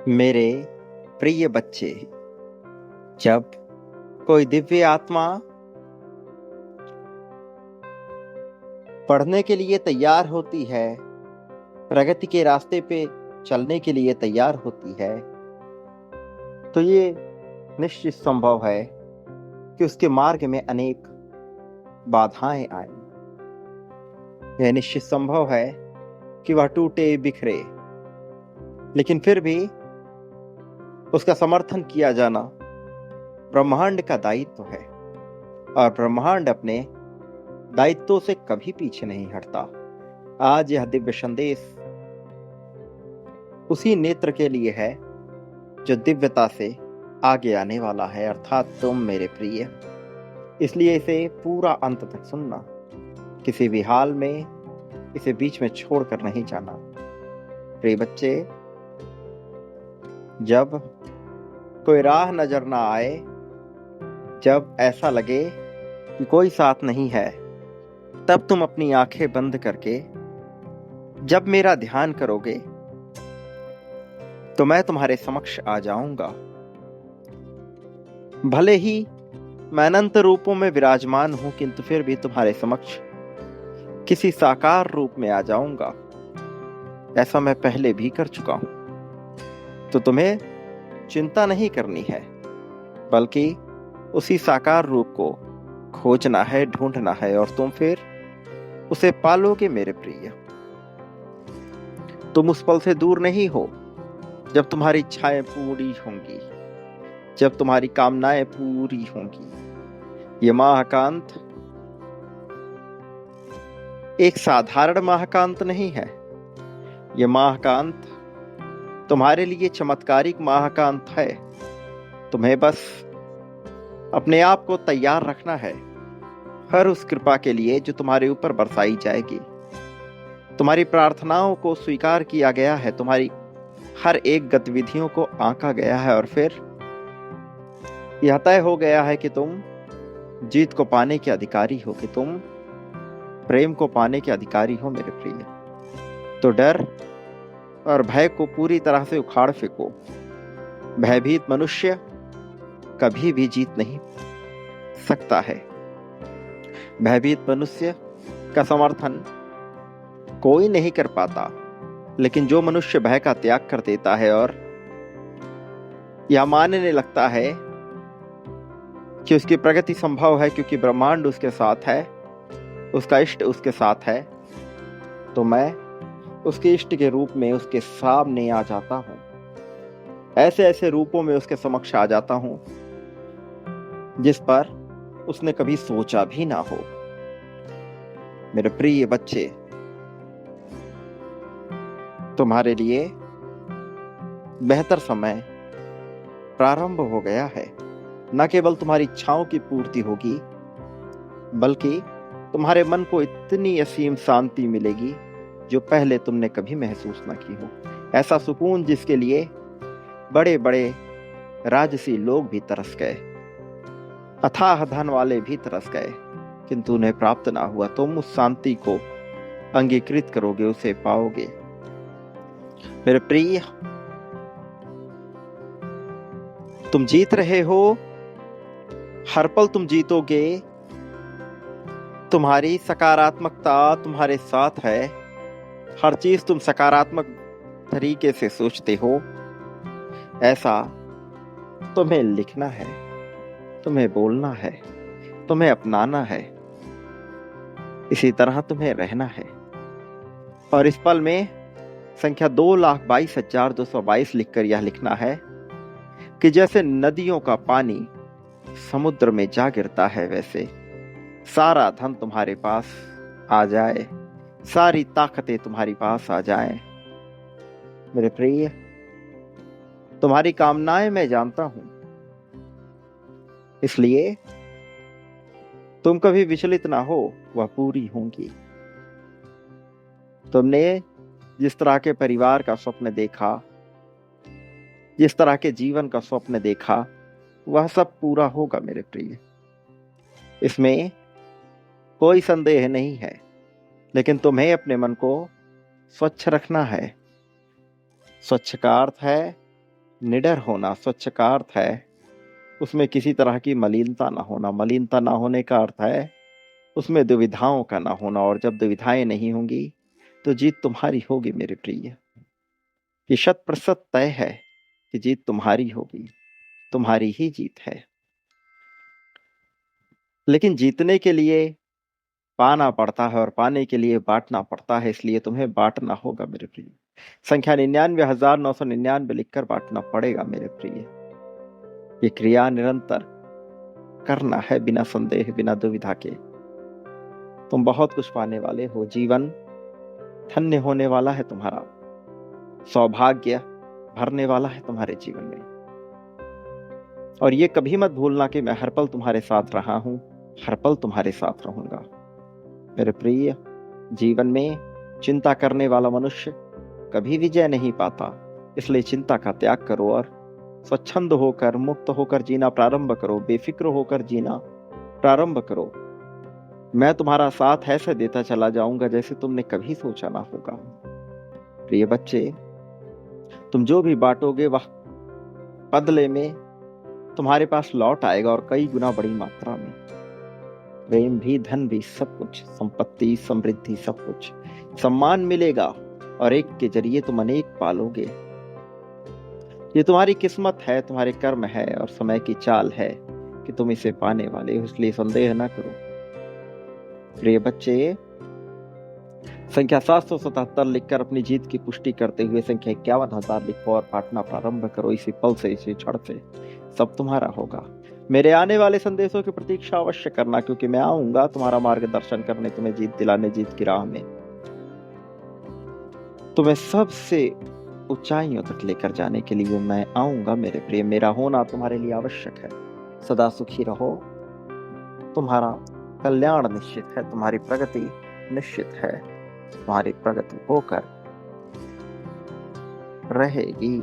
मेरे प्रिय बच्चे, जब कोई दिव्य आत्मा पढ़ने के लिए तैयार होती है, प्रगति के रास्ते पे चलने के लिए तैयार होती है, तो ये निश्चित संभव है कि उसके मार्ग में अनेक बाधाएं आए। यह निश्चित संभव है कि वह टूटे बिखरे, लेकिन फिर भी उसका समर्थन किया जाना ब्रह्मांड का दायित्व है और ब्रह्मांड अपने दायित्वों से कभी पीछे नहीं हटता। आज यह दिव्य संदेश उसी नेत्र के लिए है जो दिव्यता से आगे आने वाला है, अर्थात तुम मेरे प्रिय। इसलिए इसे पूरा अंत तक सुनना, किसी भी हाल में इसे बीच में छोड़कर नहीं जाना। प्रिय बच्चे, जब कोई राह नजर ना आए, जब ऐसा लगे कि कोई साथ नहीं है, तब तुम अपनी आंखें बंद करके जब मेरा ध्यान करोगे तो मैं तुम्हारे समक्ष आ जाऊंगा। भले ही मैं अनंत रूपों में विराजमान हूं, किंतु फिर भी तुम्हारे समक्ष किसी साकार रूप में आ जाऊंगा। ऐसा मैं पहले भी कर चुका हूं, तो तुम्हें चिंता नहीं करनी है, बल्कि उसी साकार रूप को खोजना है, ढूंढना है, और तुम फिर उसे पालोगे मेरे प्रिय। तुम उस पल से दूर नहीं हो जब तुम्हारी इच्छाएं पूरी होंगी, जब तुम्हारी कामनाएं पूरी होंगी। ये महाकांत एक साधारण महाकांत नहीं है। ये महाकांत तुम्हारे लिए चमत्कारिक महाकांत है। तुम्हें बस अपने आप को तैयार रखना है हर उस कृपा के लिए जो तुम्हारे ऊपर बरसाई जाएगी। तुम्हारी प्रार्थनाओं को स्वीकार किया गया है, तुम्हारी हर एक गतिविधियों को आंका गया है, और फिर यह तय हो गया है कि तुम जीत को पाने के अधिकारी हो, कि तुम प्रेम को पाने के अधिकारी हो मेरे प्रिय। तो डर और भय को पूरी तरह से उखाड़ फेंको। भयभीत मनुष्य कभी भी जीत नहीं सकता है। भयभीत मनुष्य का समर्थन कोई नहीं कर पाता, लेकिन जो मनुष्य भय का त्याग कर देता है और यह मानने लगता है कि उसकी प्रगति संभव है क्योंकि ब्रह्मांड उसके साथ है, उसका इष्ट उसके साथ है, तो मैं उसके इष्ट के रूप में उसके सामने आ जाता हूं। ऐसे ऐसे रूपों में उसके समक्ष आ जाता हूं जिस पर उसने कभी सोचा भी ना हो। मेरे प्रिय बच्चे, तुम्हारे लिए बेहतर समय प्रारंभ हो गया है। न केवल तुम्हारी इच्छाओं की पूर्ति होगी, बल्कि तुम्हारे मन को इतनी असीम शांति मिलेगी जो पहले तुमने कभी महसूस न की हो। ऐसा सुकून जिसके लिए बड़े बड़े राजसी लोग भी तरस गए, अथाह धन वाले भी तरस गए, किंतु उन्हें प्राप्त ना हुआ। तुम उस शांति को अंगीकृत करोगे, उसे पाओगे मेरे प्रिय। तुम जीत रहे हो, हर पल तुम जीतोगे। तुम्हारी सकारात्मकता तुम्हारे साथ है। हर चीज तुम सकारात्मक तरीके से सोचते हो। ऐसा तुम्हें लिखना है, तुम्हें बोलना है, तुम्हें अपनाना है, इसी तरह तुम्हें रहना है। और इस पल में संख्या 2,22,222 लिखकर यह लिखना है कि जैसे नदियों का पानी समुद्र में जा गिरता है, वैसे सारा धन तुम्हारे पास आ जाए, सारी ताकतें तुम्हारी पास आ जाएं। मेरे प्रिय, तुम्हारी कामनाएं मैं जानता हूं, इसलिए तुम कभी विचलित ना हो, वह पूरी होंगी। तुमने जिस तरह के परिवार का स्वप्न देखा, जिस तरह के जीवन का स्वप्न देखा, वह सब पूरा होगा मेरे प्रिय। इसमें कोई संदेह नहीं है, लेकिन तुम्हें अपने मन को स्वच्छ रखना है। स्वच्छ का अर्थ है निडर होना, स्वच्छ का अर्थ है उसमें किसी तरह की मलिनता ना होना। मलिनता ना होने का अर्थ है उसमें दुविधाओं का ना होना, और जब दुविधाएं नहीं होंगी तो जीत तुम्हारी होगी मेरे प्रिय। ये 100% तय है कि जीत तुम्हारी होगी, तुम्हारी ही जीत है। लेकिन जीतने के लिए पाना पड़ता है और पाने के लिए बांटना पड़ता है, इसलिए तुम्हें बांटना होगा मेरे प्रिय। संख्या 99,999 लिखकर बांटना पड़ेगा मेरे प्रिय। ये क्रिया निरंतर करना है, बिना संदेह, बिना दुविधा के। तुम बहुत कुछ पाने वाले हो। जीवन धन्य होने वाला है तुम्हारा, सौभाग्य भरने वाला है तुम्हारे जीवन में। और ये कभी मत भूलना कि मैं हर पल तुम्हारे साथ रहा हूं, हर पल तुम्हारे साथ रहूंगा मेरे प्रिय। जीवन में चिंता करने वाला मनुष्य कभी विजय नहीं पाता, इसलिए चिंता का त्याग करो और स्वच्छंद होकर, मुक्त होकर जीना प्रारंभ करो, बेफिक्र होकर जीना प्रारंभ करो। मैं तुम्हारा साथ ऐसे देता चला जाऊंगा जैसे तुमने कभी सोचा ना होगा। प्रिय बच्चे, तुम जो भी बांटोगे वह बदले में तुम्हारे पास लौट आएगा, और कई गुना बड़ी मात्रा में। प्रेम भी, धन भी, सब कुछ, संपत्ति, समृद्धि, सब कुछ, सम्मान मिलेगा, और एक के जरिए तुम अनेक पालोगे। ये तुम्हारी किस्मत है, तुम्हारे कर्म है, और समय की चाल है कि तुम इसे पाने वाले हो, इसलिए संदेह ना करो। प्रिय बच्चे, संख्या 777 लिखकर अपनी जीत की पुष्टि करते हुए संख्या 51,000 लिखो और बांटना प्रारंभ करो। इसी पल से, इसी क्षण से सब तुम्हारा होगा। मेरे आने वाले संदेशों की प्रतीक्षा अवश्य करना, क्योंकि मैं आऊंगा तुम्हारा मार्गदर्शन करने, तुम्हें जीत दिलाने, जीत की राह में तुम्हें सबसे ऊंचाइयों तक लेकर जाने के लिए मैं आऊंगा मेरे प्रिय। मेरा होना तुम्हारे लिए आवश्यक है। सदा सुखी रहो, तुम्हारा कल्याण निश्चित है, तुम्हारी प्रगति निश्चित है, तुम्हारी प्रगति होकर रहेगी।